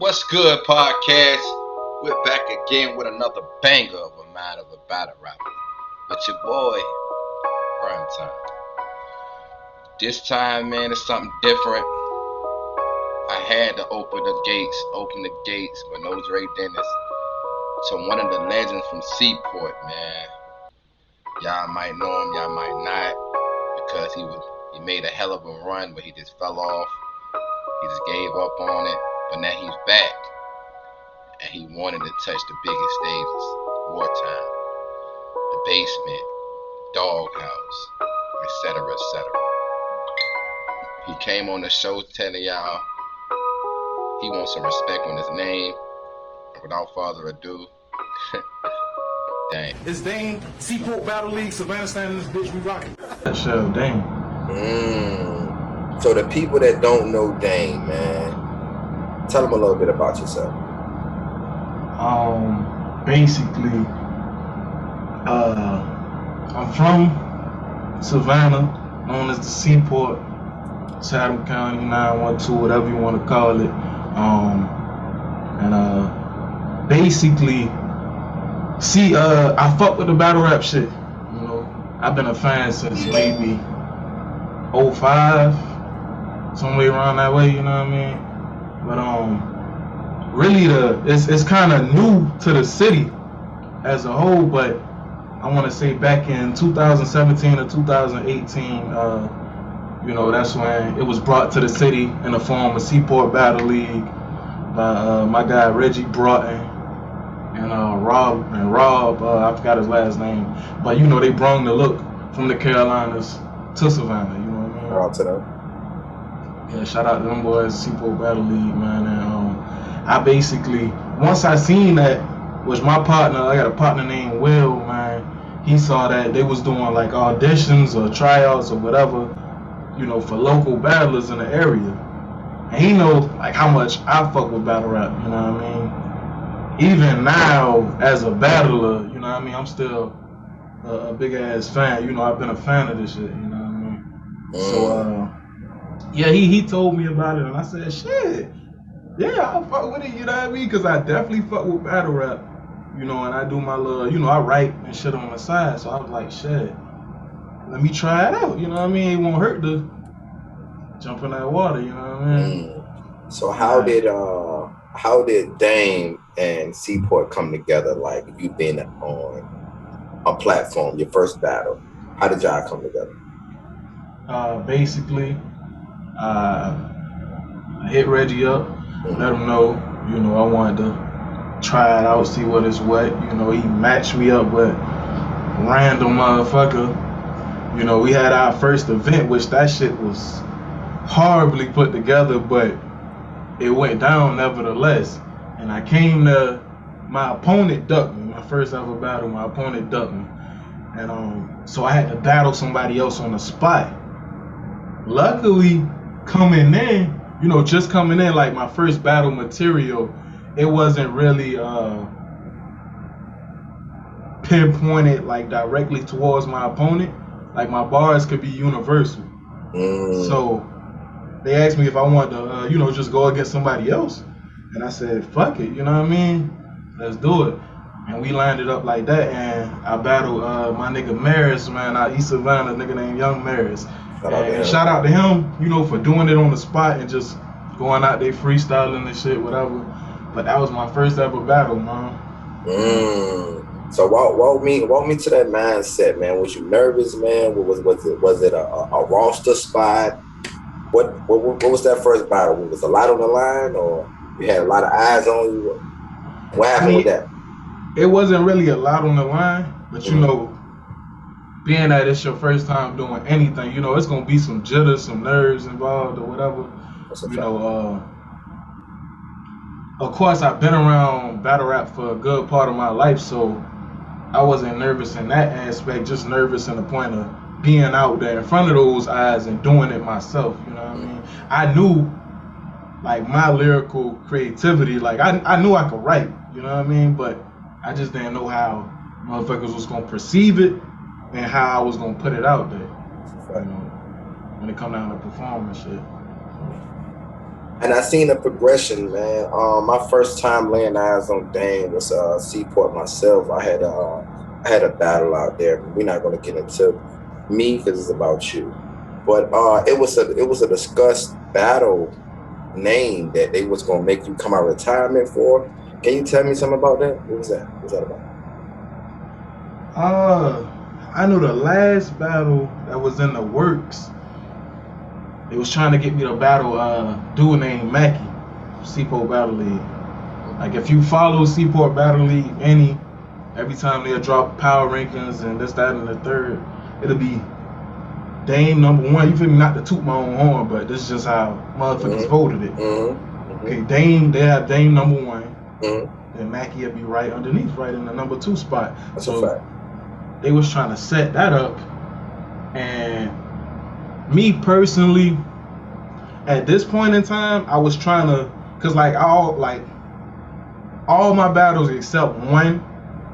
What's good, podcast? We're back again with another banger of a mind of a battle rapper. With your boy, Prime Time. This time, man, it's something different. I had to open the gates with no Dre Dennis to one of the legends from Cport, man. Y'all might know him, y'all might not, because he made a hell of a run, but he just fell off. He just gave up on it, but now he's back. And he wanted to touch the biggest stages, wartime, the basement, doghouse, etc., etc. He came on the show telling y'all he wants some respect on his name. Without further ado, dang. It's Dame, Cport Battle League, Savannah standing this bitch, we rockin'. That show, Dame. So the people that don't know Dame, man, tell them a little bit about yourself. Basically, I'm from Savannah, known as the Cport, Chatham County 912, whatever you want to call it. Basically, I fuck with the battle rap shit. You know, I've been a fan since maybe '05, somewhere around that way. You know what I mean? But really, it's kind of new to the city as a whole. But I want to say back in 2017 or 2018, you know, that's when it was brought to the city in the form of Cport Battle League by my guy Reggie Broughton and Rob, I forgot his last name, but you know, they brung the look from the Carolinas to Savannah, you know what I mean? Shout out to them. Yeah, shout out to them boys, Cport Battle League, man. And I basically, once I seen that, was my partner, I got a partner named Will, man. He saw that they was doing like auditions or tryouts or whatever, you know, for local battlers in the area. And he knows like how much I fuck with battle rap, you know what I mean? Even now, as a battler, you know what I mean, I'm still a big ass fan. You know, I've been a fan of this shit, you know what I mean? So, yeah, he told me about it, and I said, shit, yeah, I'll fuck with it, you know what I mean? Because I definitely fuck with battle rap, you know, and I do my little, you know, I write and shit on the side. So I was like, shit, let me try it out, you know what I mean? It won't hurt to jump in that water, you know what I mean? So how did Dame and Cport come together? Like you been on a platform, your first battle. How did y'all come together? Basically, I hit Reggie up, let him know, you know, I wanted to try it out, see what it's what. You know, he matched me up with random motherfucker. You know, we had our first event, which that shit was horribly put together, but it went down nevertheless. And I came to, my opponent ducked me. My first ever battle, my opponent ducked me. And so I had to battle somebody else on the spot. Luckily, coming in, you know, just coming in, like my first battle material, it wasn't really pinpointed like directly towards my opponent. Like my bars could be universal. So they asked me if I wanted to, you know, just go against somebody else. And I said, fuck it, you know what I mean? Let's do it. And we lined it up like that. And I battled my nigga Maris, man, out East Savannah, a nigga named Young Maris. Shout out to him, you know, for doing it on the spot and just going out there freestyling and shit, whatever. But that was my first ever battle, man. So walk me to that mindset, man. Was you nervous, man? Was it a roster spot? What was that first battle? Was a lot on the line, or you had a lot of eyes on you? What happened with that? It wasn't really a lot on the line, but you know, being that it's your first time doing anything, you know, it's gonna be some jitters, some nerves involved or whatever. You know, of course I've been around battle rap for a good part of my life, so I wasn't nervous in that aspect, just nervous in the point of being out there in front of those eyes and doing it myself, you know what I mean? I knew like my lyrical creativity, like I knew I could write, you know what I mean? But I just didn't know how motherfuckers was gonna perceive it and how I was gonna put it out there, you know, when it come down to performing shit. And I seen the progression, man. My first time laying eyes on Dane was Cport myself. I had a battle out there. We're not gonna get into me because it's about you. But it was a discussed battle name that they was gonna make you come out of retirement for. Can you tell me something about that? What was that? What was that about? I know the last battle that was in the works. They was trying to get me to battle dude named Mackie, Cport Battle League. Like if you follow Cport Battle League, every time they'll drop power rankings and this, that, and the third, it'll be Dame number one. You feel me? Not to toot my own horn, but this is just how motherfuckers voted it. Okay, they have Dame number one, and Mackie will be right underneath, right in the number 2 spot. That's so a fact. They was trying to set that up, and me personally, at this point in time, I was trying to, cause all my battles except one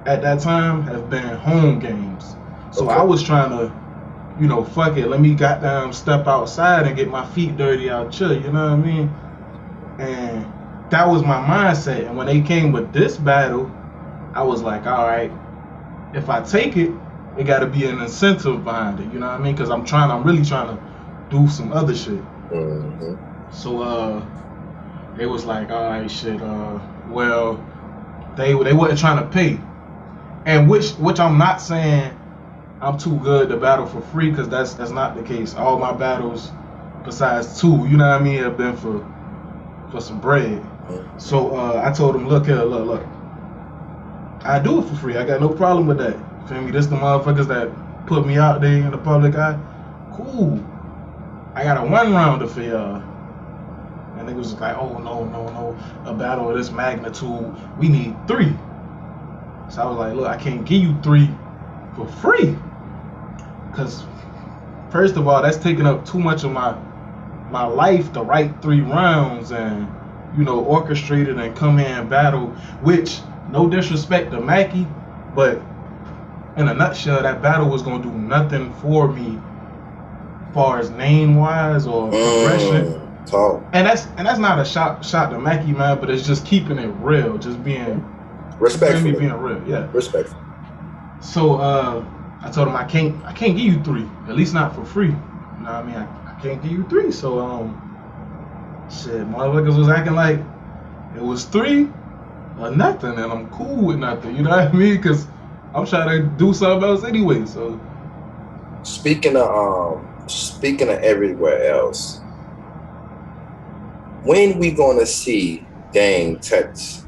at that time have been home games. So I was trying to, fuck it, let me goddamn step outside and get my feet dirty out here, you know what I mean? And that was my mindset. And when they came with this battle, I was like, all right, if I take it, it got to be an incentive behind it, you know what I mean? Because I'm really trying to do some other shit. So they was like, all right, shit. Well, they wasn't trying to pay, and which I'm not saying I'm too good to battle for free, because that's not the case. All my battles, besides 2, you know what I mean, have been for some bread. So I told them, look here, look. I do it for free. I got no problem with that. Feel me? This the motherfuckers that put me out there in the public eye. Cool. I got a 1 rounder for y'all. And they was like, oh no, a battle of this magnitude, we need 3. So I was like, look, I can't give you 3 for free. Cause first of all, that's taking up too much of my life to write 3 rounds and orchestrate it and come here and battle, which, no disrespect to Mackie, but in a nutshell, that battle was gonna do nothing for me as far as name wise or progression. And that's not a shot to Mackie, man, but it's just keeping it real, just being respectful, being real, yeah. Respectful. So I told him I can't give you 3, at least not for free. You know what I mean? I can't give you 3. So shit, motherfuckers was acting like it was 3 or nothing, and I'm cool with nothing. You know what I mean? Because I'm trying to do something else anyway. So speaking of everywhere else, when we gonna see Dame touch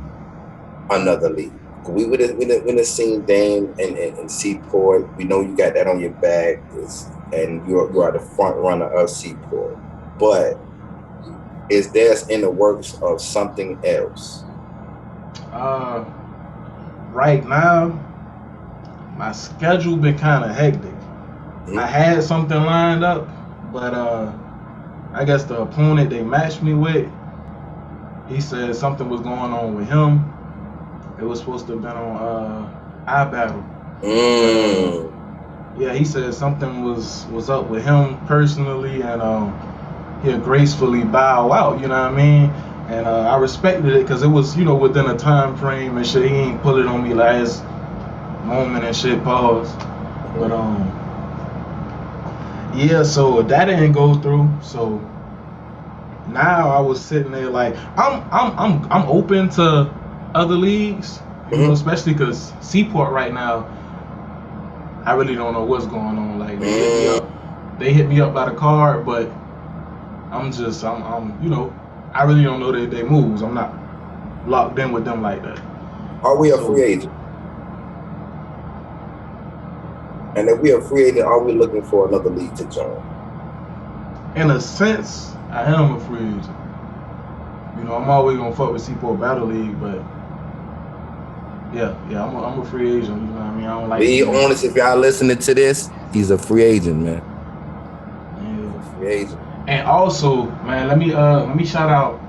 another league? We would have seen Dame and Cport. We know you got that on your back, and you are the front runner of Cport. But is there in the works of something else? Right now, my schedule been kind of hectic. I had something lined up, but I guess the opponent they matched me with, he said something was going on with him. It was supposed to have been on iBattle. Yeah, he said something was up with him personally, and he'll gracefully bow out, you know what I mean? And I respected it because it was, within a time frame and shit. He ain't pull it on me last moment and shit, pause. But yeah, so that didn't go through. So now I was sitting there like I'm open to other leagues, especially because Cport right now, I really don't know what's going on. Like they hit me up by the card, but I'm I really don't know their moves. I'm not locked in with them like that. Are we a free agent? And if we are free agent, are we looking for another league to join? In a sense, I am a free agent. I'm always gonna fuck with Cport Battle League, but yeah, I'm a free agent. You know what I mean? I don't like. Be honest, if y'all listening to this, he's a free agent, man. Yeah. Free agent. And also, man, let me shout out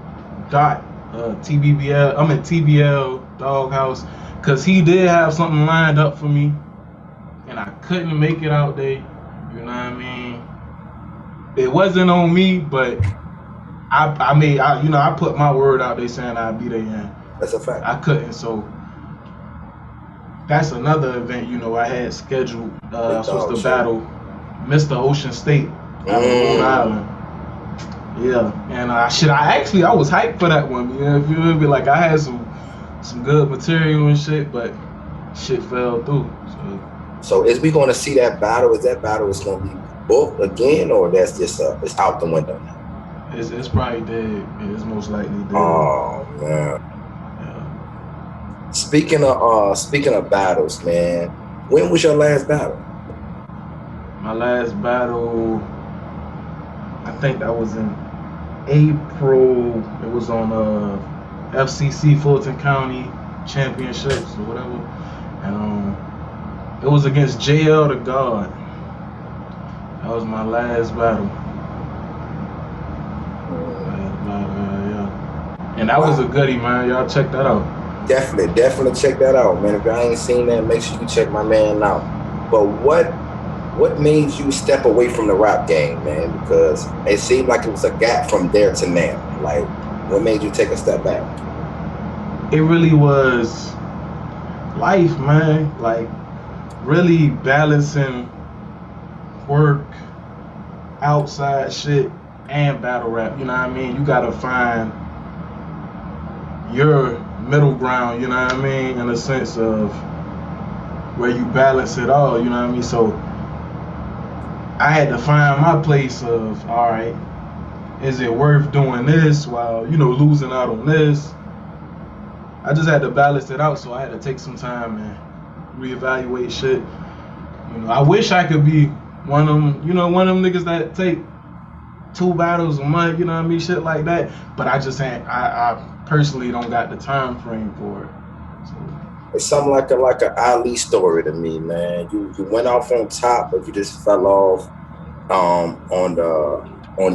Dot TBBL. I'm at TBL Doghouse, cause he did have something lined up for me, and I couldn't make it out there. You know what I mean? It wasn't on me, but I put my word out there saying I'd be there, and That's a fact. I couldn't. So that's another event, I had scheduled. I was supposed to battle Mr. Ocean State out of Rhode Island. Yeah, and I was hyped for that one. You feel me? Like I had some good material and shit, but shit fell through. So is we going to see that battle? Is that battle is going to be booked again, or that's just it's out the window now? It's probably dead. It's most likely dead. Oh man. Yeah. Speaking of battles, man, when was your last battle? My last battle, I think that was in April. It was on FCC Fulton County Championships or whatever, and it was against JL the God. That was my last battle. Yeah. And that was a goodie, man. Y'all check that out. Definitely check that out, man. If y'all ain't seen that, make sure you check my man out. But what made you step away from the rap game, man? Because it seemed like it was a gap from there to now. Like, what made you take a step back? It really was life, man. Like, really balancing work, outside shit, and battle rap. You know what I mean? You gotta find your middle ground, you know what I mean? In a sense of where you balance it all, you know what I mean? So I had to find my place of, all right, is it worth doing this while, losing out on this? I just had to balance it out, so I had to take some time and reevaluate shit. I wish I could be one of them niggas that take 2 battles a month, you know what I mean, shit like that. But I just ain't. I personally don't got the time frame for it. So. It's something like a Ali story to me, man. You went off on top, but you just fell off on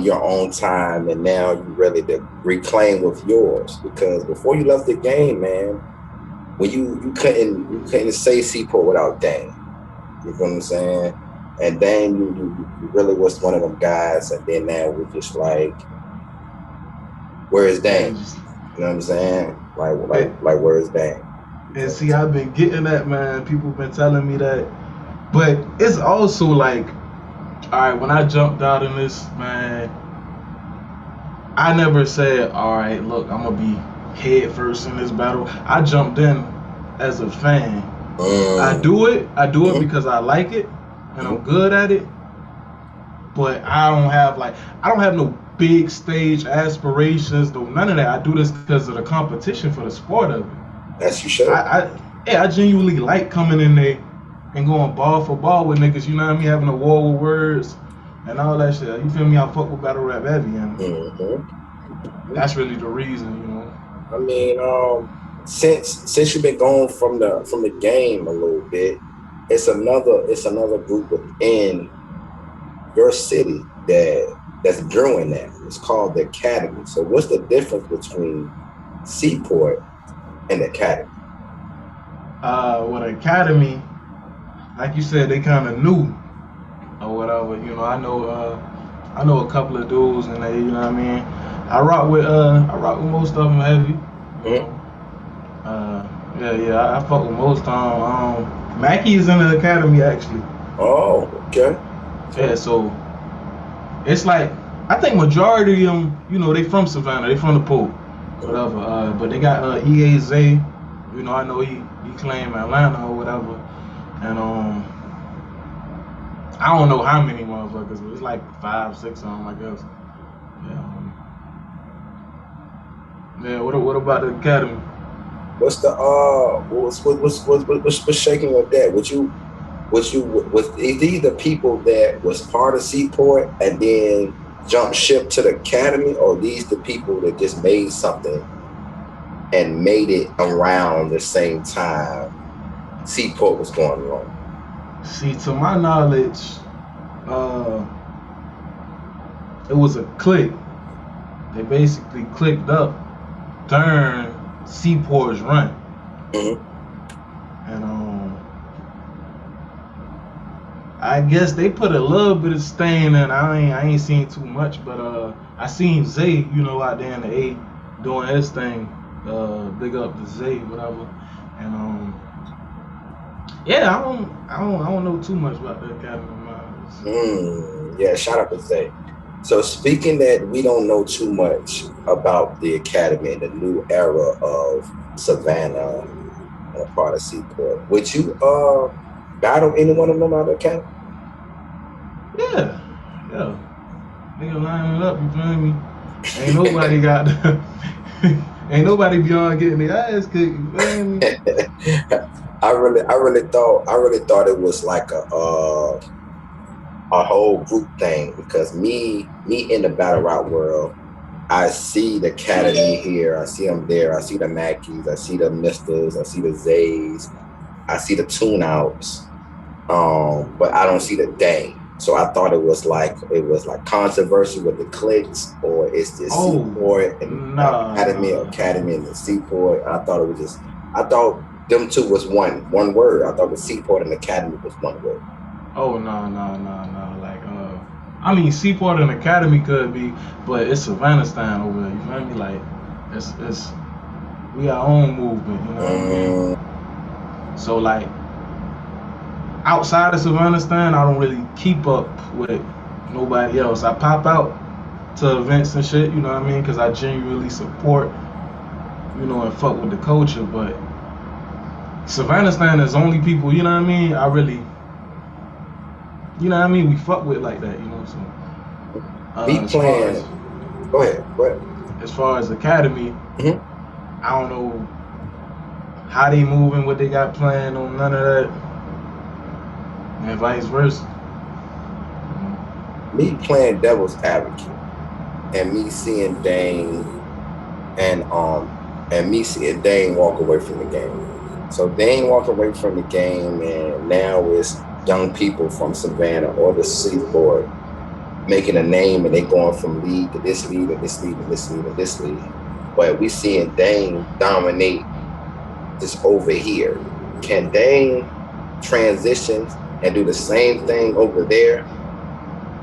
your own time, and now you ready to reclaim what's yours. Because before you left the game, man, when you couldn't say Cport without Dane. You feel what I'm saying? And then you really was one of them guys, and then now we're just like, where is Dane? You know what I'm saying? Like where is Dane? And see, I've been getting that, man. People been telling me that, but it's also like, all right, when I jumped out in this, man, I never said, all right, look, I'm gonna be head first in this battle. I jumped in as a fan. I do it because I like it and I'm good at it. But I don't have no big stage aspirations, though, none of that. I do this because of the competition for the sport of it. As you should. I genuinely like coming in there and going ball for ball with niggas, you know what I mean, having a war with words and all that shit. You feel me? I fuck with battle rap heavy, and that's really the reason, I mean, since you've been gone from the game a little bit, it's another group within your city that's doing that. It's called the Academy. So what's the difference between Cport and the Academy? Well, the Academy, like you said, they kind of new or whatever. I know a couple of dudes and they, you know what I mean. I rock with most of them heavy. I fuck with most of them. Mackie is in the Academy actually. Oh, okay. Yeah, so it's like I think majority of them, they from Savannah, they from the Pope, whatever. But they got EA Zay. I know he claimed Atlanta or whatever, and I don't know how many motherfuckers, but it's like 5, 6 of them, I guess. Yeah. What about the Academy? What's the what's shaking with that? Was these the people that was part of Cport and then jumped ship to the Academy, or these the people that just made something and made it around the same time Cport was going along? See, to my knowledge, it was a clique. They basically clicked up during Cport's run. And I guess they put a little bit of stain in. I ain't seen too much, but I seen Zay, out there in the A doing his thing. Big up to Zay, whatever. And yeah, I don't know too much about the academy. Yeah, shout out to Zay. So speaking that we don't know too much about the academy and the new era of Savannah and a part of Cport, would you battle any one of them out of the academy? Yeah. Nigga lining it up, you feel me? Ain't nobody got ain't nobody beyond getting their ass kicked, you feel me? I really thought it was like a whole group thing, because me in the battle rap world, I see the academy here, I see them there, I see the Mackies, I see the Misters, I see the Zays, I see the tune outs, but I don't see the Dame. So I thought it was like controversy with the clicks, or it's just Cport and academy and the Cport. I thought them two was one word. I thought the Cport and academy was one word. Oh no. Like I mean Cport and academy could be, but it's Savannah style over there, you feel me? Like it's we our own movement, you know what I mean? So like outside of Savannah stand, I don't really keep up with nobody else. I pop out to events and shit, you know what I mean? Because I genuinely support, and fuck with the culture. But Savannah stand is only people, you know what I mean? I really, we fuck with like that, So Go ahead. As far as academy, I don't know how they moving, what they got planned on, none of that. And vice versa. Me playing devil's advocate and me seeing Dane and me seeing Dane walk away from the game. So Dane walk away from the game, and now it's young people from Savannah or the Cport making a name, and they going from league to this league and this league and this league and this league. But we seeing Dane dominate just over here. Can Dane transition and do the same thing over there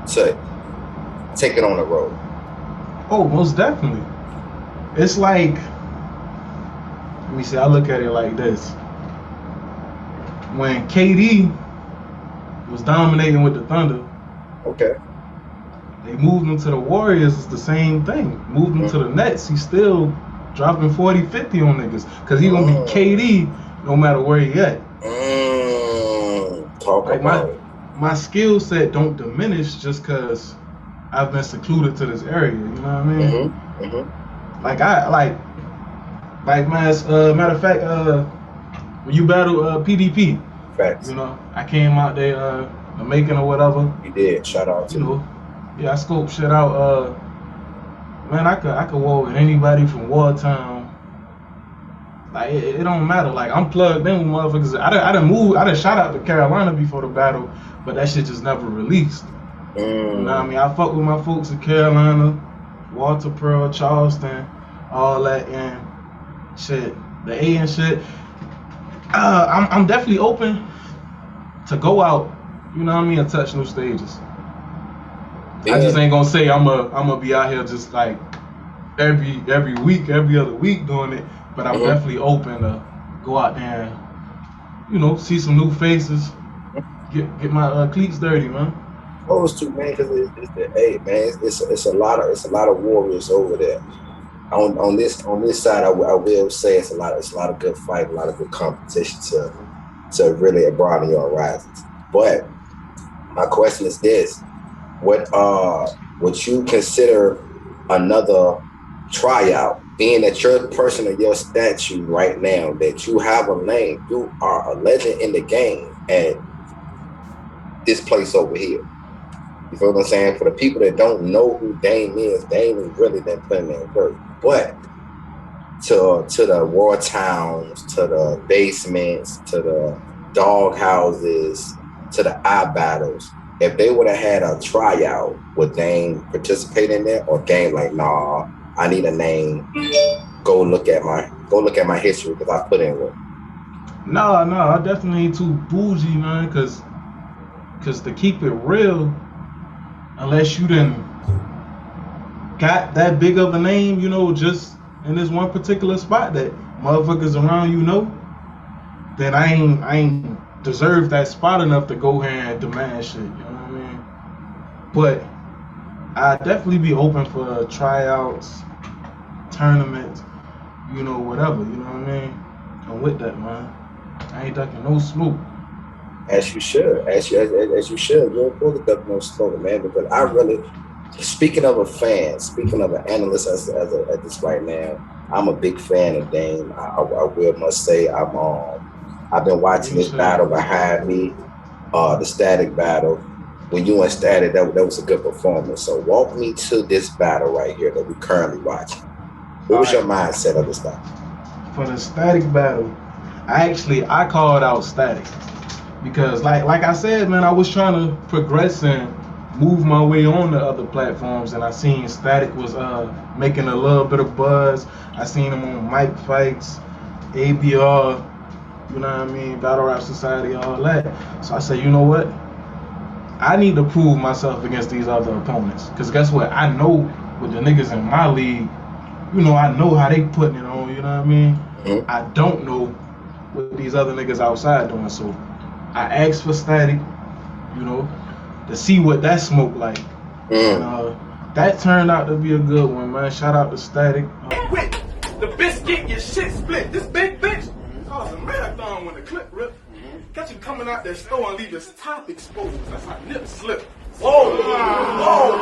to take it on the road? Oh, most definitely. It's like, let me see, I look at it like this. When KD was dominating with the Thunder, okay, they moved him to the Warriors, it's the same thing. Moved him to the Nets, he's still dropping 40, 50 on niggas. Because he's going to be KD no matter where he at. Talk like about it. My skill set don't diminish just because I've been secluded to this area. You know what I mean? Like man. Matter of fact, when you battle PDP, facts. I came out there making or whatever. You did. Shout out to you. Yeah, I scoped shit out. Man, I could war with anybody from Wartown. Like it don't matter. Like I'm plugged in with motherfuckers. I done shot out to Carolina before the battle, but that shit just never released. You know what I mean? I fuck with my folks in Carolina, Walter Pearl, Charleston, all that, and shit, the A and shit. I'm definitely open to go out, you know what I mean, and touch new stages. Yeah. I just ain't gonna say I'm gonna be out here just like every week, every other week doing it. But I'm definitely open to go out there and, see some new faces, get my cleats dirty, man. Those two, man, because it's the man. It's a lot of warriors over there. On this side, I will say it's a lot of good fight, a lot of good competition to really broaden your horizons. But my question is this: would you consider another tryout? Being that you're a person of your statue right now, that you have a name, you are a legend in the game at this place over here. You feel what I'm saying? For the people that don't know who Dame is really been putting in work. But to the war towns, to the basements, to the dog houses, to the eye battles, if they would have had a tryout, would Dame participate in that? Or Dame like, nah, I need a name. Go look at my history because I put in work. No, I definitely ain't too bougie, man. Cause Cause to keep it real, unless you done got that big of a name, you know, just in this one particular spot that motherfuckers around you know, then I ain't deserve that spot enough to go here and demand shit. You know what I mean? But I definitely be open for tryouts, tournaments, you know, whatever. You know what I mean? I'm with that, man. I ain't ducking no smoke. As you should, as you should. You're supposed to duck no smoke, man. Because I really, speaking of a fan, speaking of an analyst at this right now, I'm a big fan of Dame. I will must say I've been watching this battle behind me, the Static battle. When you and Static, that was a good performance. So walk me to this battle right here that we're currently watching. What was your mindset of this battle? For the Static battle, I called out Static because like I said, man, I was trying to progress and move my way on to other platforms, and I seen Static was making a little bit of buzz. I seen him on Mic Fights, ABR, you know what I mean, Battle Rap Society, all that. So I said, you know what? I need to prove myself against these other opponents. Cause guess what? I know with the niggas in my league, you know, I know how they putting it on, you know what I mean? Mm-hmm. I don't know what these other niggas outside doing. So I asked for Static, you know, to see what that smoke like. And that turned out to be a good one, man. Shout out to Static. Quick, the biscuit, your shit split. This big bitch caused a marathon when the clip ripped. Catch him coming out that store and leave his top exposed. That's how nip slip. Whoa, whoa,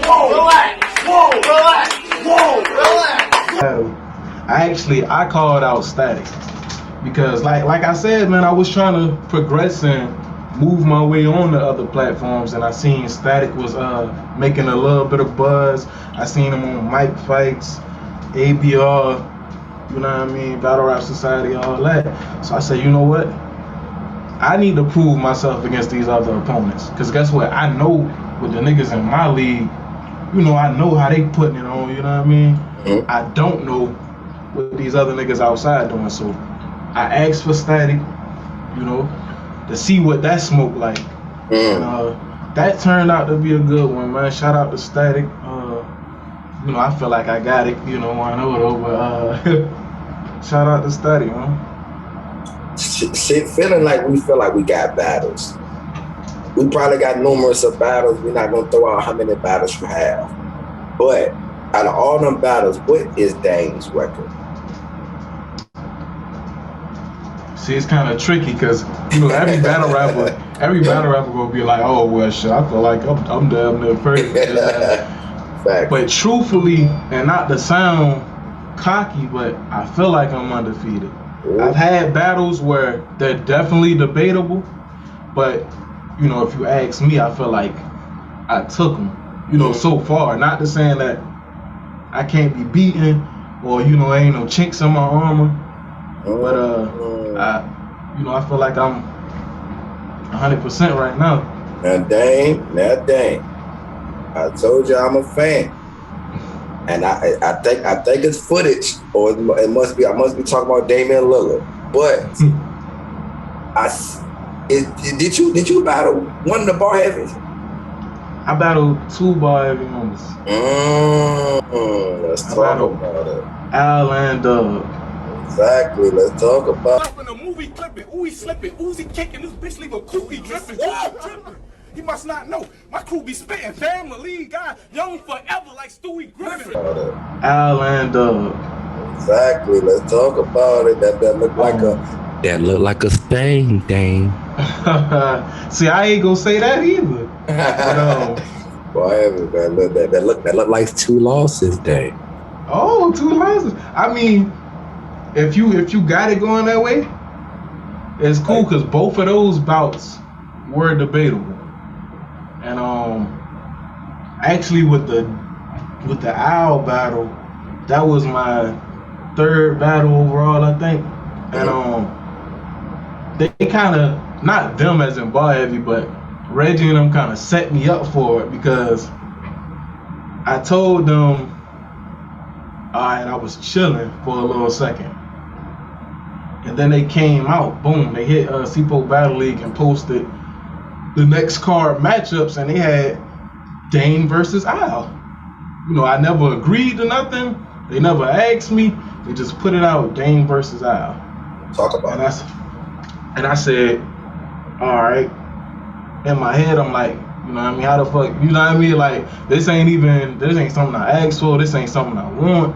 whoa, relax, whoa, relax, whoa, relax. I called out Static because like I said, man, I was trying to progress and move my way on to other platforms, and I seen Static was making a little bit of buzz. I seen him on Mic Fights, ABR, you know what I mean, Battle Rap Society, all that. So I said, you know what? I need to prove myself against these other opponents. Cause guess what? I know with the niggas in my league, you know, I know how they putting it on, you know what I mean? Mm-hmm. I don't know what these other niggas outside doing. So I asked for Static, you know, to see what that smoke like. And that turned out to be a good one, man. Shout out to Static. You know, I feel like I got it, you know, 1-0, but shout out to Static, man. Shit, feeling like we feel like we got battles. We probably got numerous of battles. We're not gonna throw out how many battles you have. But out of all them battles, what is Dame's record? See, it's kind of tricky because, you know, every battle rapper will be like, oh, well, shit, I feel like I'm damn near first. But truthfully, and not to sound cocky, but I feel like I'm undefeated. Ooh. I've had battles where they're definitely debatable, but, you know, if you ask me, I feel like I took them, you know, so far. Not to saying that I can't be beaten or, you know, ain't no chinks in my armor, but, I feel like I'm 100% right now. Now, Dame, I told you I'm a fan, and I think it's footage, or it must be. I must be talking about Damian Lillard. But did you battle one of the bar heavies? I battled 2 bar heavy members. Let's talk about it. Al and Doug. Exactly. Let's talk about. In a movie clipping, ooh he slipping, Uzi kicking, this bitch leave a cookie dripping. Tripping. He must not know. My crew be spitting, fam, the lead guy, young forever like Stewie Griffin. Al and Doug. Exactly. Let's talk about it. That look like a thing, Dame. See, I ain't gonna say that either. Boy, that look like 2 losses, Dame. Oh, 2 losses. I mean, if you got it going that way, it's cool because both of those bouts were debatable. And actually with the Owl battle, that was my 3rd battle overall, I think. And they kind of, not them as in bar heavy, but Reggie and them kind of set me up for it because I told them, all right, I was chilling for a little second. And then they came out, boom, they hit Cport Battle League and posted the next card matchups, and they had Dane versus Al. You know, I never agreed to nothing. They never asked me. They just put it out, Dane versus Al. Talk about it. And I said, all right. In my head, I'm like, you know what I mean? How the fuck, you know what I mean? Like, this ain't something I asked for. This ain't something I want.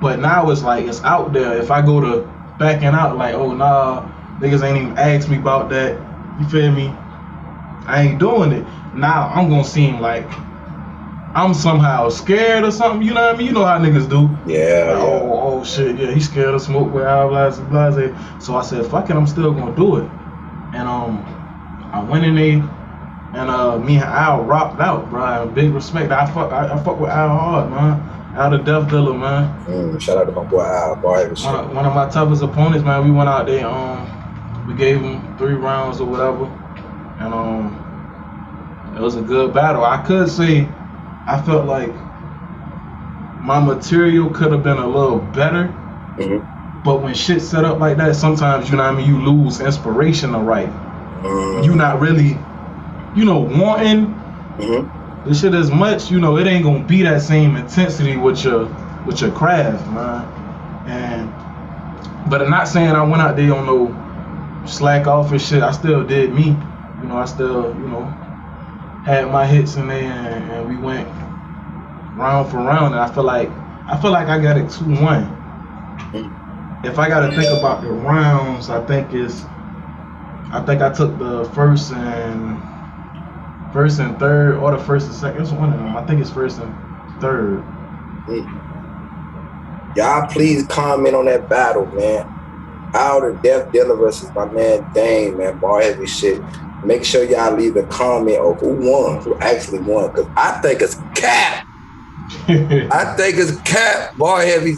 But now it's like, it's out there. If I go to backing out, like, oh, nah, niggas ain't even asked me about that. You feel me? I ain't doing it. Now I'm gonna seem like I'm somehow scared or something. You know what I mean? You know how niggas do. Yeah. Like, oh shit, yeah, he's scared of smoke with Al, blase. So I said, fuck it, I'm still gonna do it. And I went in there, and me and Al rocked out, bro. Big respect. I fuck with Al hard, man. Al the Death Dealer, man. Shout out to my boy Al. Boy, one of my toughest opponents, man. We went out there, we gave him 3 rounds or whatever, and it was a good battle. I could say I felt like my material could have been a little better, but when shit set up like that, sometimes, you know what I mean, you lose inspiration to write. You not really, you know, wanting this shit as much, you know, it ain't gonna be that same intensity with your craft, man. But I'm not saying I went out there on no slack off and shit. I still did me. You know, I still, you know, had my hits in there, and we went round for round, and I feel like I got it 2-1. If I gotta think about the rounds, I think I took the first and third, or the first and second. It's one of them. I think it's first and third. Y'all please comment on that battle, man. Al the Death Dealer versus my man Dane, man. Bar heavy shit. Make sure y'all leave a comment of who won, who actually won, because I think it's cap. I think it's cap. Bar heavy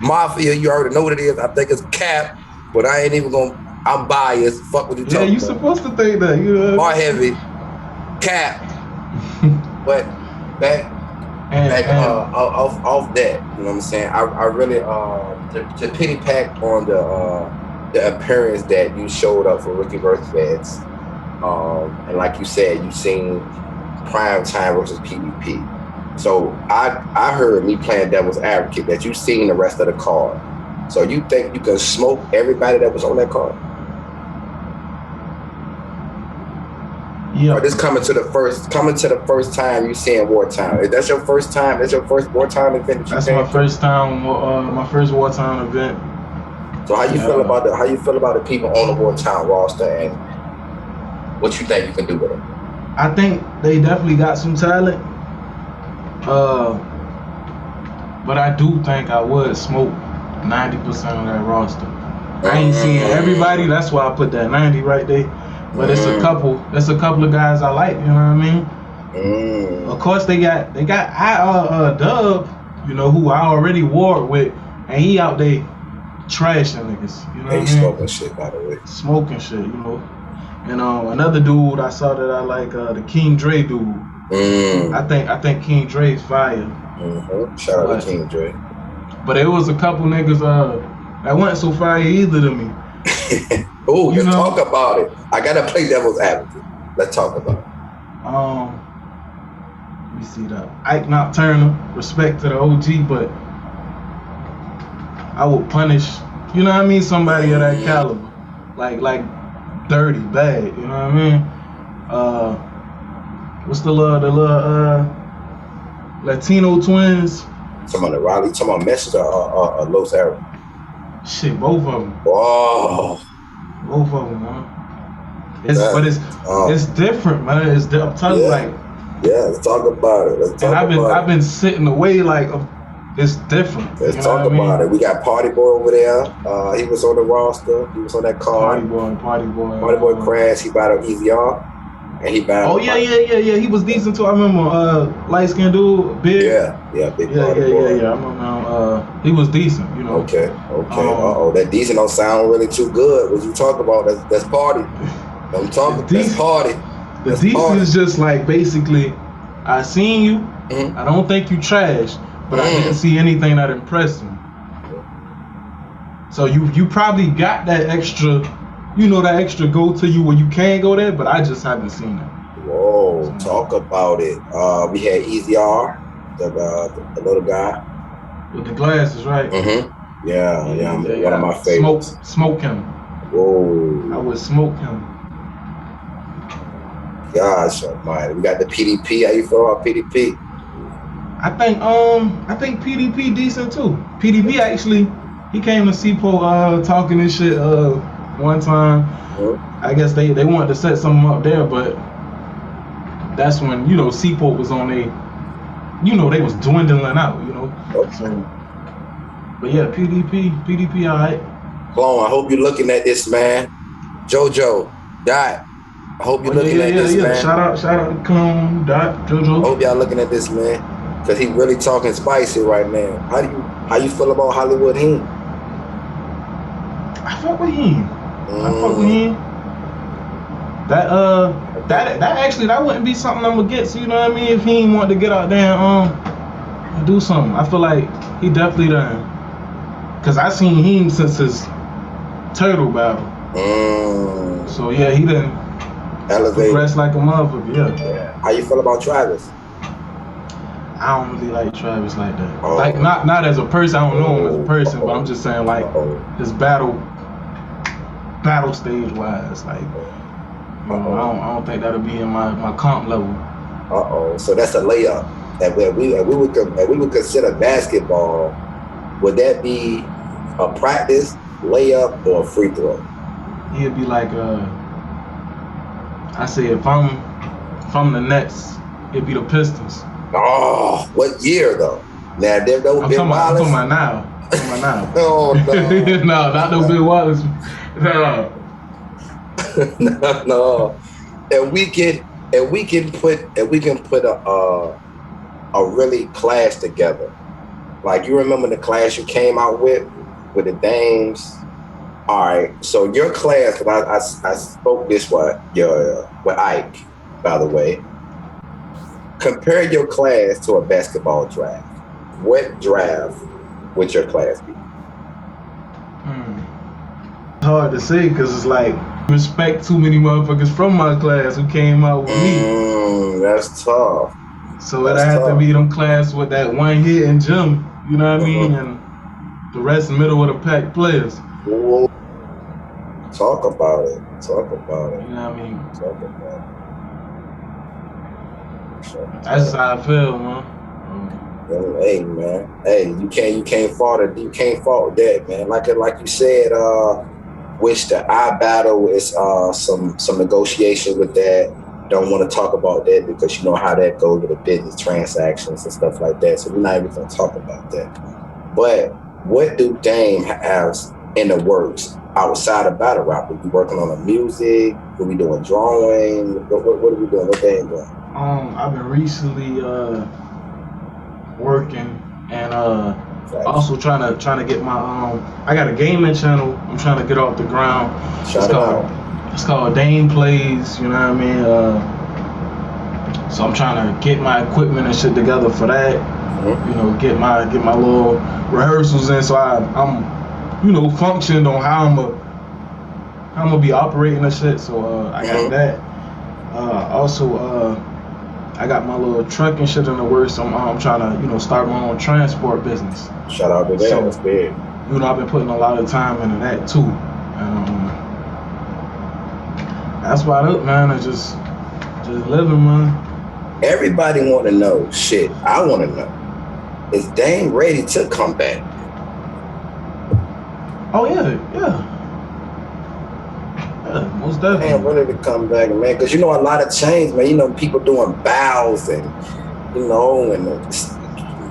mafia, you already know what it is. I think it's cap, but I ain't even gonna. I'm biased. Fuck what you talking about. Yeah, you supposed to think that. You know? Bar heavy, cap. But back off that, you know what I'm saying? I really to pity pack on the appearance that you showed up for Rookie versus Vets, and like you said, you seen Prime Time versus PvP. So I heard, me playing devil's advocate, that you seen the rest of the card. So you think you can smoke everybody that was on that card? Yeah. Or this coming to the first time you seeing Wartime. That's your first time. That's your first Wartime event. That's my first time. My first Wartime event. So how you feel about the people on the Wartime roster, and what you think you can do with them? I think they definitely got some talent. But I do think I would smoke 90% of that roster. I ain't seeing everybody. That's why I put that 90 right there. But it's a couple of guys I like, you know what I mean? Of course they got Dub, you know, who I already warred with, and he out there trashing niggas, you know what I mean? Smoking shit, by the way. Smoking shit, you know. And another dude I saw that I like, the King Dre dude. I think King Dre's fire. Shout out to King Dre. But it was a couple niggas that wasn't so fire either to me. Oh, let's talk about it. I gotta play devil's advocate. Let's talk about it. Let me see that. Ike Nocturna, respect to the OG, but I would punish, you know what I mean, somebody of that caliber. Like dirty, bad, you know what I mean? What's the little Latino twins? Talking about Riley, talking about Messi or Los Arrow. Shit, both of them. Whoa. Both of them, man. It's different, man. I'm telling you, like. Yeah, let's talk about it. I've been sitting away like it's different. Let's talk about it. We got Party Boy over there. He was on the roster. He was on that card. Party Boy. Party Boy crashed. He battled Easy R. And he battled. Oh yeah. He was decent too. I remember light skinned dude, big. Yeah, big Party Boy. Yeah. I remember he was decent, you know. Okay. That decent don't sound really too good. What you talk about? That's party. I'm talking. That's party. The decent is just like basically, I seen you. I don't think you trash, but I didn't see anything that impressed me. So you probably got that extra, that extra go to you where you can go there, but I just haven't seen it. Whoa, talk about it. We had Easy R, the little guy. With the glasses, right? Mm-hmm. Yeah, one of my favorites. Smoke him. Whoa. I would smoke him. Gosh almighty. We got the PDP. How you feel about PDP? I think PDP decent too. PDP actually, he came to Cport talking this shit one time. Mm-hmm. I guess they wanted to set something up there, but that's when Cport was on they was dwindling out, Okay. So, but yeah, PDP, all right. Clone, I hope you're looking at this, man. JoJo, Dot, I hope you're looking at this, man. Shout out to Clone, Dot, JoJo. I hope y'all looking at this, man, because he really talking spicy right now. How you feel about Hollywood Him? I fuck with him. That actually that wouldn't be something I'm gonna get. So you know what I mean? If he ain't want to get out there and do something, I feel like he definitely done. Cause I seen him since his turtle battle. So yeah, he done progressed like a motherfucker. Yeah. How you feel about Travis? I don't really like Travis like that. Like not as a person. I don't know him as a person, but I'm just saying like his battle stage wise, like. I don't think that'll be in my comp level. So that's a layup. That we would consider basketball. Would that be a practice layup or a free throw? It'd be like I say if I'm the Nets, it'd be the Pistons. Oh, what year though? Now there don't I'm be talking Wallace. about now. Oh no. No, not no Bill Wallace. No. No, and we can put a really class together. Like you remember the class you came out with the dames. All right, so your class, because I spoke this with Ike, by the way. Compare your class to a basketball draft. What draft would your class be? It's hard to say because it's like respect too many motherfuckers from my class who came out with me. That's tough. So it had to be them class with that one hit and gym, you know what I mean? And the rest middle of the pack players. Ooh. Talk about it. You know what I mean? Talk about it. That's how I feel, man. Hey man, you can't fault it. You can't fault that, man. Like you said, which the I battle is some negotiation with that. Don't want to talk about that because you know how that goes with the business transactions and stuff like that. So we're not even gonna talk about that. But what do Dame has in the works outside of battle rap? Are we working on the music? Are we doing drawing? What are we doing? What Dame doing? I've been recently working and also trying to get my I got a gaming channel I'm trying to get off the ground. It's called Dame Plays, you know what I mean? So I'm trying to get my equipment and shit together for that. You know, get my little rehearsals in so I'm functioned on how I'm gonna be operating and shit. So I got that. Also I got my little truck and shit in the works. So I'm trying to, start my own transport business. Shout out to that. So, that's big. I've been putting a lot of time into that too. That's about it, man. It's just living, man. Everybody want to know. Shit, I want to know. Is Dame ready to come back? Oh yeah. Most definitely. Man, ready to come back, man. Because a lot of change, man. People doing bows and and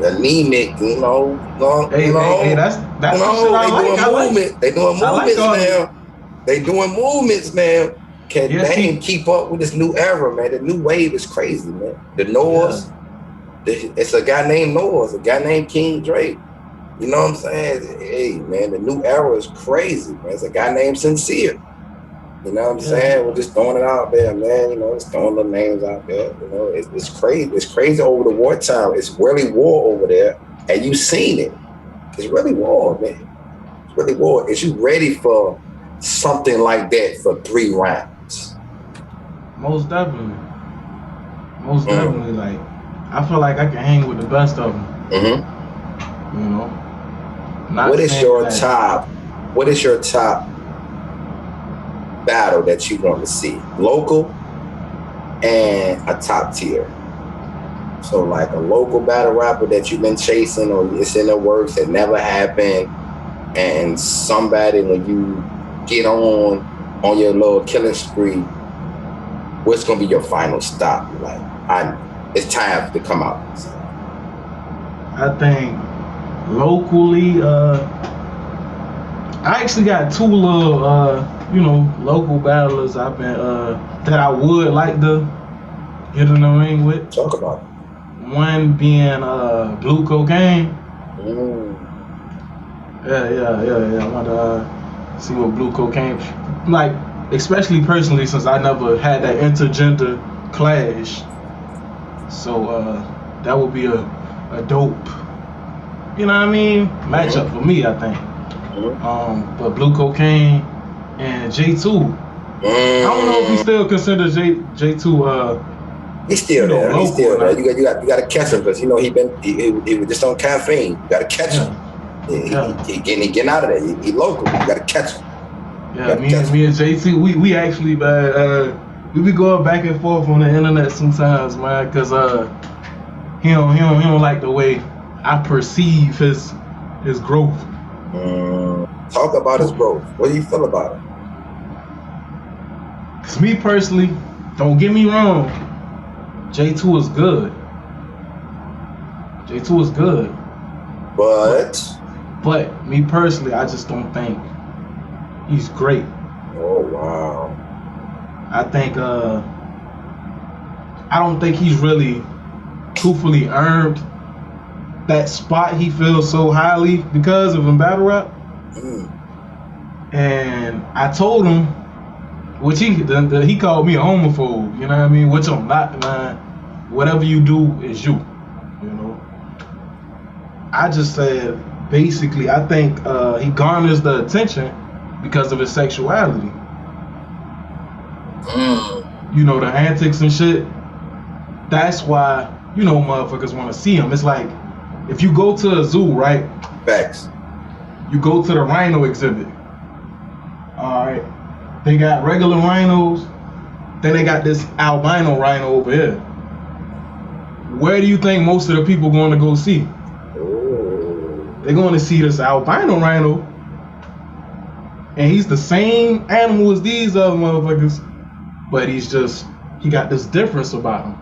anemic, Hey, that's they doing movements now. They doing movements now. Can Dame keep up with this new era, man? The new wave is crazy, man. The Noahs, it's a guy named Noah, it's a guy named King Drake. You know what I'm saying? Hey, man, the new era is crazy, man. It's a guy named Sincere. You know what I'm saying? We're just throwing it out there, man. Just throwing the names out there. It's crazy. It's crazy over the wartime. It's really war over there, and you've seen it. It's really war, man. It's really war. Is you ready for something like that for 3 rounds? Most definitely. Most definitely. Like, I feel like I can hang with the best of them. Mm-hmm. You know. Not What is saying your that- top? What is your top battle that you want to see? Local and a top tier. So like a local battle rapper that you've been chasing or it's in the works that never happened, and somebody when you get on your little killing spree, what's gonna be your final stop? Like, it's time to come out. I think locally, I actually got 2 little, local battlers I've been that I would like to get in the ring with. Talk about it. One being Blue Cocaine. Yeah. I want to see what Blue Cocaine, like, especially personally, since I never had that intergender clash. So that would be a dope, you know what I mean, matchup for me, I think. But Blue Cocaine and J2. I don't know if he still considers J2 he's still there. He's still there. You got to catch him because he was just on caffeine. You got to catch him. He getting out of there. He local. You got to catch him. Yeah, me and JT, we actually we be going back and forth on the internet sometimes, man, because he don't like the way I perceive his growth. Talk about his growth. What do you feel about it? Cause me personally, don't get me wrong, J2 is good. J2 is good. But me personally, I just don't think he's great. Oh wow. I think I don't think he's really truthfully earned that spot he feels so highly because of in battle rap. And I told him, which he called me a homophobe, you know what I mean? Which I'm not, man. Whatever you do is you, you know. I just said, basically, I think he garners the attention because of his sexuality. You know, the antics and shit. That's why, you know, motherfuckers want to see him. It's like, if you go to a zoo, right? Facts. You go to the rhino exhibit. Alright. They got regular rhinos. Then they got this albino rhino over here. Where do you think most of the people going to go see? They're going to see this albino rhino. And he's the same animal as these other motherfuckers. But he got this difference about him.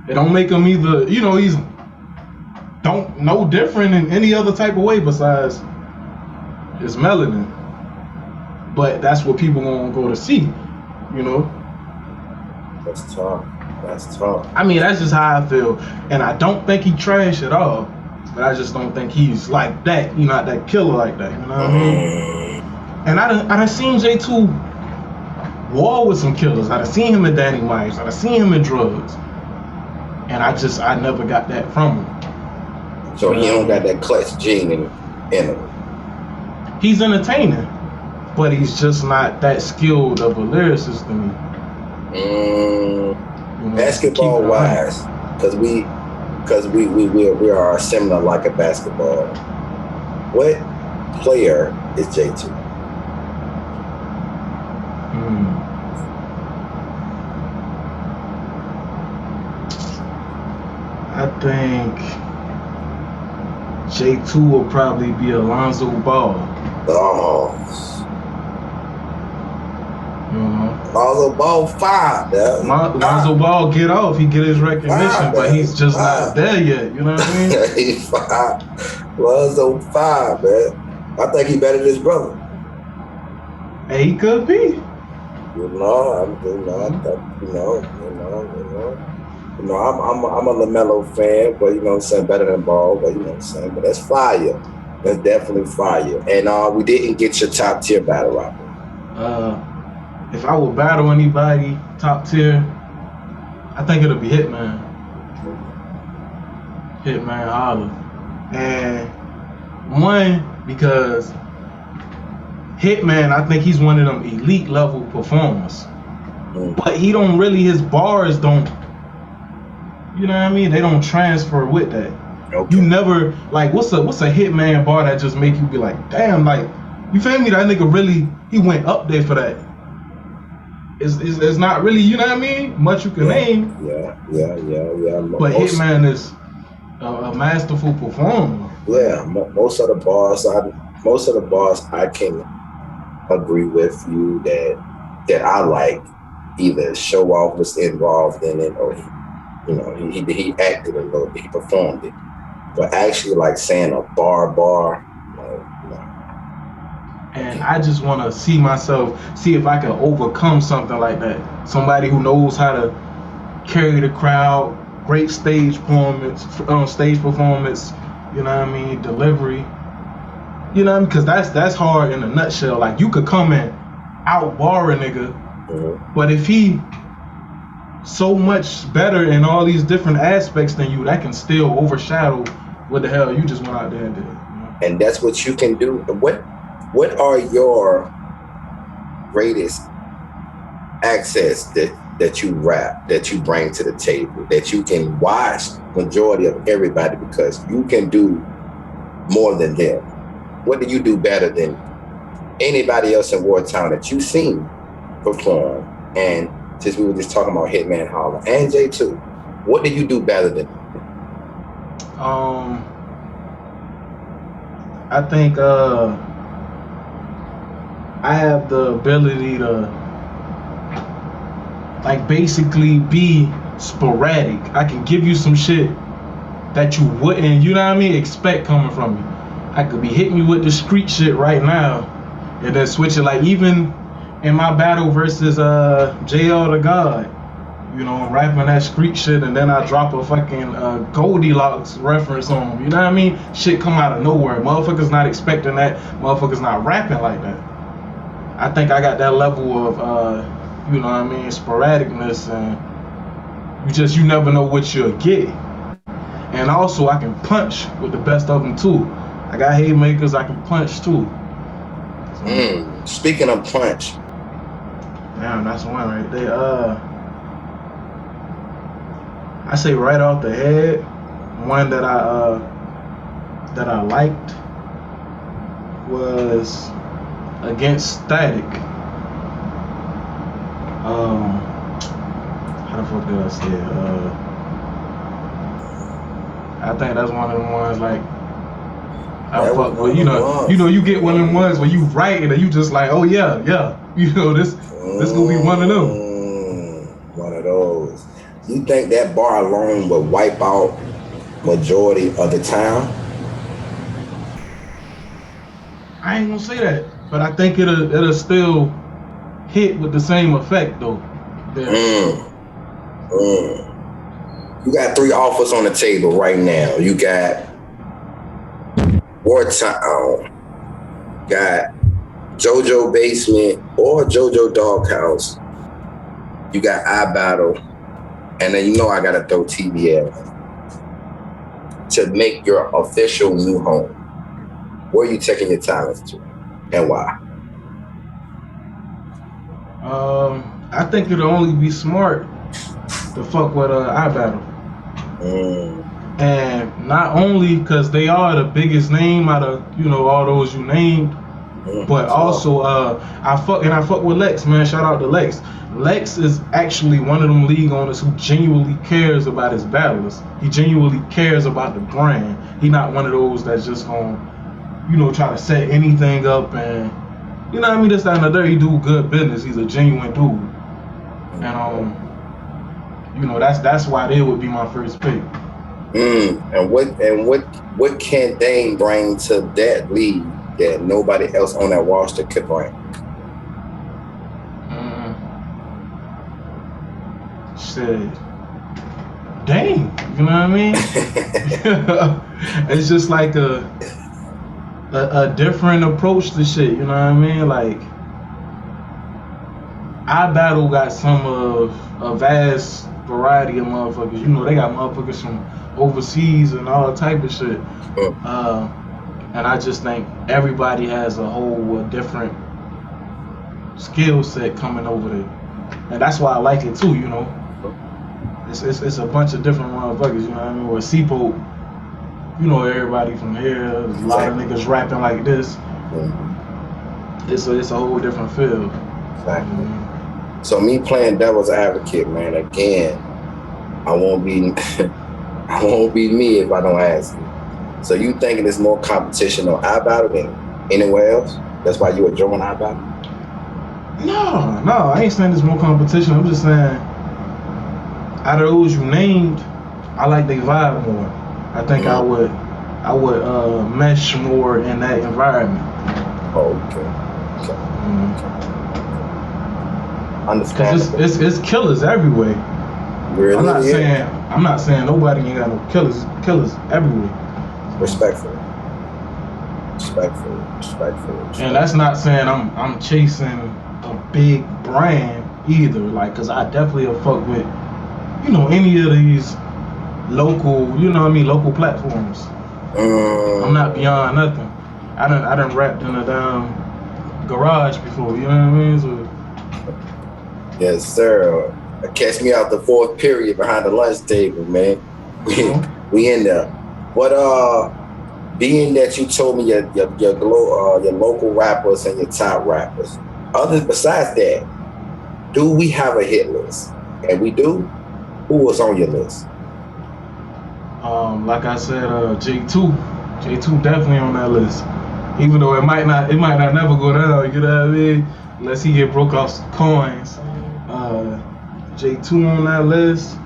It don't make him either, you know, he's no different in any other type of way besides his melanin. But that's what people gonna go to see, you know. That's tough. I mean, that's just how I feel. And I don't think he trash at all. But I just don't think he's like that. He's not that killer like that, you know what I mean? And I done seen J2 war with some killers. I done seen him in Danny Myers. I done seen him in drugs. And I never got that from him. So he don't got that clutch gene in him. He's entertaining, but he's just not that skilled of a lyricist to me. You know, basketball wise, because we are similar like a basketball. What player is J2? I think J2 will probably be Alonzo Ball. You know? Alonzo Ball 5, man. Alonzo Ball get off, he get his recognition, but he's just not there yet, you know what I mean? He's 5. Alonzo 5, man. I think he better than his brother. Hey, he could be. I'm a LaMelo fan, but you know what I'm saying, better than Ball, but you know what I'm saying, but that's fire. That's definitely fire. And we didn't get your top tier battle rapper. If I would battle anybody top tier, I think it'll be Hitman. Hitman Holla. And one, because Hitman, I think he's one of them elite level performers. But he don't really, his bars don't, you know what I mean? They don't transfer with that. Okay. You never, like, what's a Hitman bar that just make you be like, damn, like, you feel me? That nigga really, he went up there for that. It's not really, you know what I mean? Much you can name. Yeah. But Hitman is a masterful performer. Yeah, most of the bars I can agree with you that I like. Either show off was involved in it, or he acted a little bit, he performed it. But actually, like saying a bar, no. And I just want to see if I can overcome something like that. Somebody who knows how to carry the crowd, great stage performance, you know what I mean, delivery. You know what I mean? Because that's hard in a nutshell. Like, you could come and out-bar a nigga, but if he so much better in all these different aspects than you, that can still overshadow what the hell you just went out there and did. You know? And that's what you can do. What are your greatest access that you rap, that you bring to the table, that you can watch majority of everybody because you can do more than them? What do you do better than anybody else in Wartown that you've seen perform? And since we were just talking about Hitman Holler and Jay too, what do you do better than? I think I have the ability to like basically be sporadic. I can give you some shit that you wouldn't, you know what I mean, expect coming from me. I could be hitting you with the street shit right now and then switch it. Like, even in my battle versus JL the God, you know, I'm rapping that street shit and then I drop a fucking Goldilocks reference on them, you know what I mean? Shit come out of nowhere. Motherfuckers not expecting that. Motherfuckers not rapping like that. I think I got that level of, you know what I mean, sporadicness, and you never know what you'll get. And also I can punch with the best of them too. I got haymakers, I can punch too. Speaking of punch. Damn, that's one right there. I say right off the head, one that I liked was against Static. How the fuck did I say it? I think that's one of the ones like I fuck with. You know, you get one of them ones where you write it and you just like, oh yeah, you know, this gonna be one of them. One of those. You think that bar alone will wipe out majority of the town? I ain't gonna say that, but I think it'll still hit with the same effect though. You got 3 offers on the table right now. You got Wartown, got JoJo Basement or JoJo Doghouse. You got iBattle, and then you know I gotta throw TBL to make your official new home. Where are you taking your talents to, and why? I think it'll only be smart to fuck with iBattle. And not only because they are the biggest name out of, you know, all those you named, but also I fuck with Lex, man. Shout out to Lex. Lex is actually one of them league owners who genuinely cares about his battlers. He genuinely cares about the brand. He not one of those that's just gonna, you know, try to set anything up and, you know what I mean, this, that, and the third. He do good business. He's a genuine dude. And you know, that's why they would be my first pick. And what can Dane bring to that league that nobody else on that roster could bring? Shit, Dane, you know what I mean? It's just like a different approach to shit, you know what I mean? Like, iBattle got some of a vast variety of motherfuckers. You know, they got motherfuckers from overseas and all type of shit. And And I just think everybody has a whole different skill set coming over there. And that's why I like it too, you know. It's a bunch of different motherfuckers, you know what I mean? With Cport, you know everybody from here, there's a lot of niggas rapping like this. It's a whole different feel. Exactly. So me playing devil's advocate, man, again, I won't be me if I don't ask you. So you thinking there's more competition on our battle than anywhere else? That's why you were joining our battle? No, I ain't saying there's more competition. I'm just saying, out of those you named, I like they vibe more. I think I would mesh more in that environment. Oh, okay. Understand? Cause it's killers everywhere. Really? I'm not saying nobody ain't got no killers everywhere. Respectfully. And that's not saying I'm chasing a big brand either. Like, cause I definitely will fuck with, you know, any of these local, you know what I mean, local platforms. I'm not beyond nothing. I done rapped in a damn garage before, you know what I mean? So, yes, sir. Catch me out the fourth period behind the lunch table, man. We in there. What being that you told me your local rappers and your top rappers, besides that, do we have a hit list? And we do? Who was on your list? Like I said, J2 definitely on that list. Even though it might not never go down, you know what I mean? Unless he get broke off some coins. J2 on that list.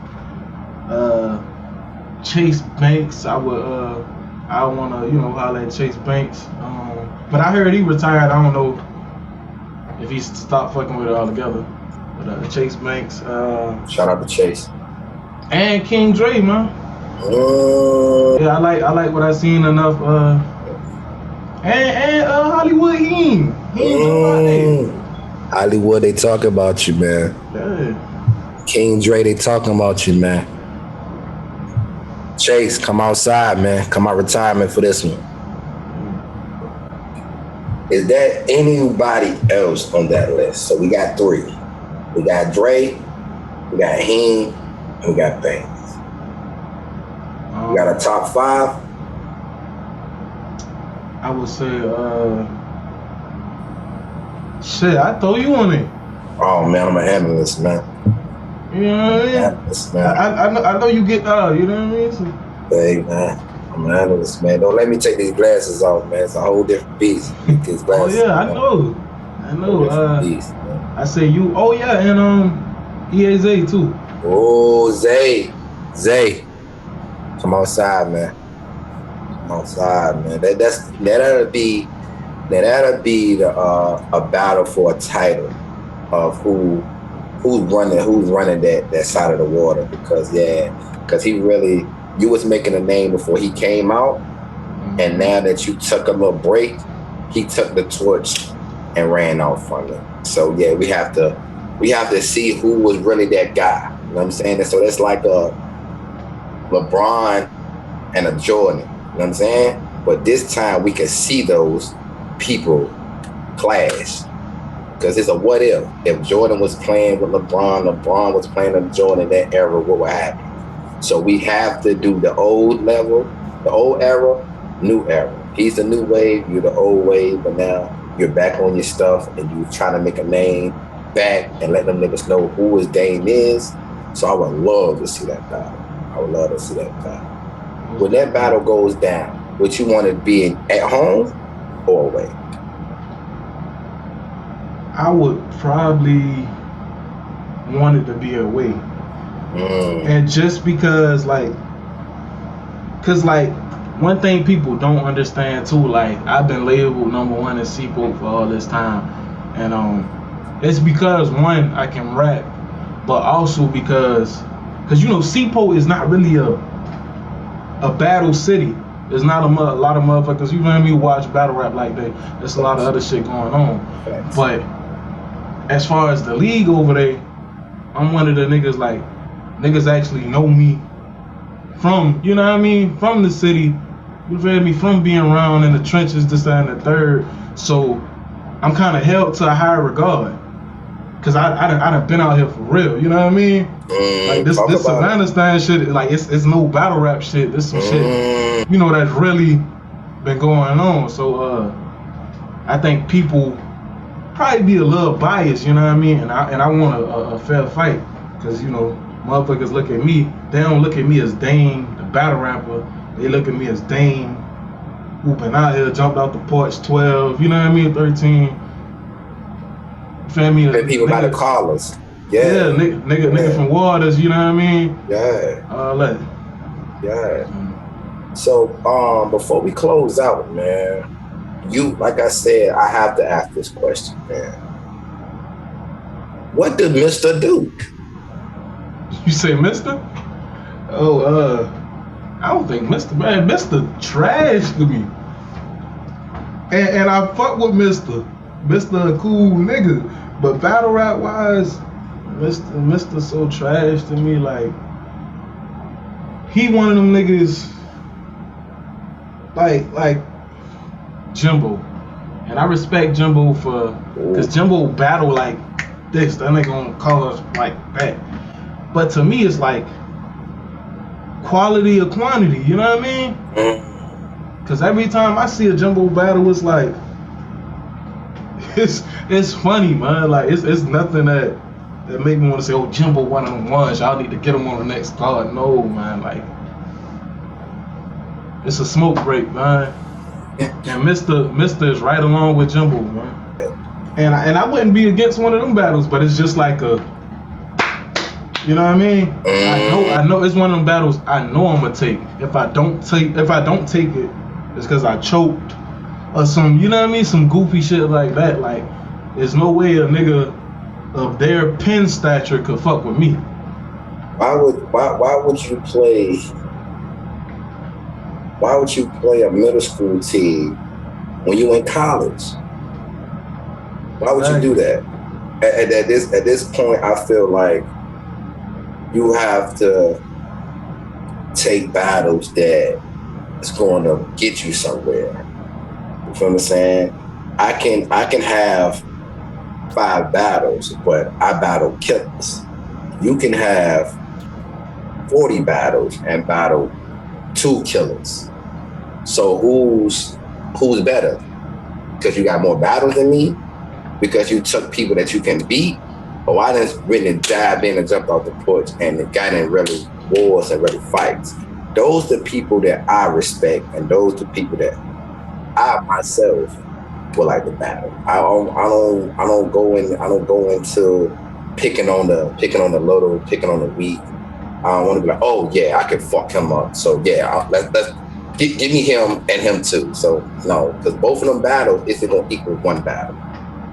Chase Banks, I wanna, you know, holler at Chase Banks. But I heard he retired. I don't know if he stopped fucking with it altogether. But Chase Banks. Shout out to Chase. And King Dre, man. Yeah, I like what I seen enough. And Hollywood Heem. Hollywood, they talk about you, man. Yeah. King Dre, they talking about you, man. Chase, come outside, man. Come out retirement for this one. Is there anybody else on that list? So we got 3. We got Dre, we got Heem, and we got Banks. We got a top 5. I would say, shit, I throw you on it. Oh man, I'm a analyst, man. You know what I mean? Analyst, man. I know you get, you know what I mean? So, hey, man, I'm an analyst, man. Don't let me take these glasses off, man. It's a whole different beast. These glasses, oh yeah, I know. Beast, I say you. Oh yeah, and EAZ too. Oh, Zay, come outside, man. Come outside, man. That'll be the a battle for a title of who's running that side of the water, because he really, you was making a name before he came out, and now that you took a little break, he took the torch and ran off from it. So yeah, we have to see who was really that guy. You know what I'm saying? So that's like a LeBron and a Jordan. You know what I'm saying? But this time we can see those people clash. Because it's a what if. If Jordan was playing with LeBron was playing with Jordan in that era, what would happen? So we have to do the old level, the old era, new era. He's the new wave, you're the old wave, but now you're back on your stuff and you're trying to make a name back and let them niggas know who his Dame is. So I would love to see that battle. When that battle goes down, would you want to be at home or away? I would probably want it to be away. And just because, one thing people don't understand too, like, I've been labeled #1 in Cport for all this time, and it's because, one, I can rap, but also because you know, Cport is not really a battle city. There's not a lot of motherfuckers, you know what I mean, watch battle rap like that. There's a lot of other shit going on. But as far as the league over there, I'm one of the niggas, niggas actually know me from, you know what I mean, from the city, You feel me? From being around in the trenches, this, that, and the third. So I'm kind of held to a higher regard. Cause I done been out here for real, you know what I mean? Like this Savannah thing shit, like it's no battle rap shit. This some shit, you know, that's really been going on. So I think people probably be a little biased, you know what I mean? And I want a fair fight, cause you know motherfuckers look at me. They don't look at me as Dame, the battle rapper. They look at me as Dame, who been out here, jumped out the porch 12, you know what I mean, 13. Feel me? People by the callers. Yeah, nigga from Waters, you know what I mean? Yeah. All that. Yeah. So, before we close out, man, you, like I said, I have to ask this question, man. What did Mr. do? You say Mr.? Oh, I don't think Mr. Man, Mr. trash to me. And I fuck with Mr. Mr. a cool nigga. But battle rap wise, Mr. so trash to me. Like, he one of them niggas like Jimbo. And I respect Jimbo cause Jimbo battle like this. That nigga gonna call us like that. But to me it's like quality or quantity, you know what I mean? Cause every time I see a Jimbo battle, it's like it's funny, man. Like it's nothing that make me want to say, oh, Jimbo one of them ones. Y'all need to get him on the next card. No, man. Like it's a smoke break, man. And Mr. is right along with Jimbo, man. And I wouldn't be against one of them battles, but it's just like a, you know what I mean? I know it's one of them battles I know I'm gonna take. If I don't take it, it's because I choked. Or some, you know what I mean, some goofy shit like that. Like, there's no way a nigga of their pen stature could fuck with me. Why would you play a middle school team when you in college? Why would you do that? At this point, I feel like you have to take battles that is going to get you somewhere. You feel what I'm saying? I can have 5 battles, but I battle killers. You can have 40 battles and battle 2 killers. So who's better? Because you got more battles than me? Because you took people that you can beat? Or I done really dived in and jumped off the porch and the guy didn't really wars and really fights. Those are the people that I respect, and those are the people that I myself would like to battle. I don't go into picking on the little, picking on the weak. I don't want to be like, oh yeah, I can fuck him up. So yeah, let's give me him and him too. So no, because both of them battles isn't gonna equal one battle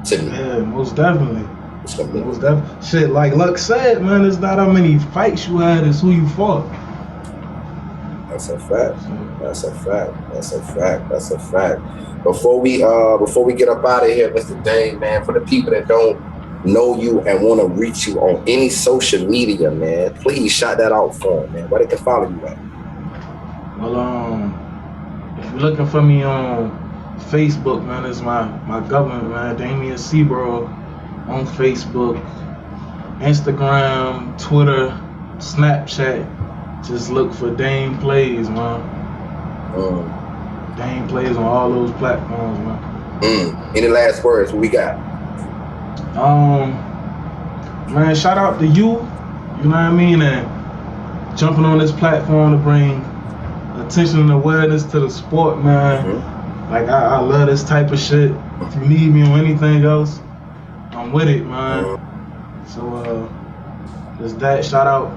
to me. Yeah, most definitely. Most definitely. Shit, like Luck said, man, it's not how many fights you had, it's who you fought. That's a fact. That's a fact. That's a fact. That's a fact. Before we get up out of here, Mr. Dame, man, for the people that don't know you and want to reach you on any social media, man, please shout that out for them, man. Where they can follow you at? Well, if you're looking for me on Facebook, man, it's my government, man, Damian Cport on Facebook, Instagram, Twitter, Snapchat. Just look for Dame Plays, man. Dame Plays on all those platforms, man. Any last words? What we got? Man, shout out to you. You know what I mean? And jumping on this platform to bring attention and awareness to the sport, man. Like I love this type of shit. If you need me on anything else, I'm with it, man. So there's that. Shout out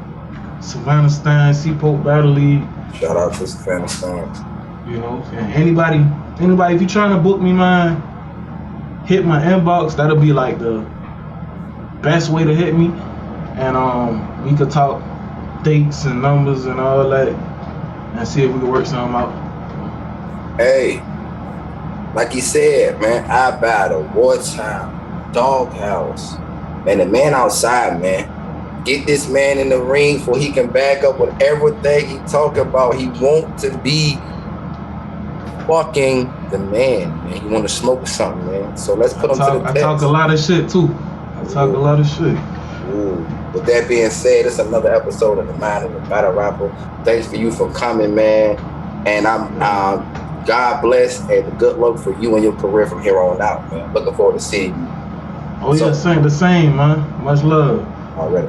Savannah Stein, Cport Battle League. Shout out to Savannah Stein. You know, and anybody, if you're trying to book me, man, hit my inbox. That'll be like the best way to hit me. And we could talk dates and numbers and all that and see if we can work something out. Hey, like you said, man, I battle, wartime, doghouse. Man, the man outside, man. Get this man in the ring so he can back up with everything he talk about. He want to be fucking the man. You want to smoke something, man. So let's put him to the test. I talk a lot of shit too. I talk a lot of shit. Ooh. With that being said, it's another episode of The Mind of the Battle Rapper. Thanks for you for coming, man. And I'm God bless and good luck for you and your career from here on out, man. Looking forward to seeing you. Oh yeah, the same, man. Much love. Already.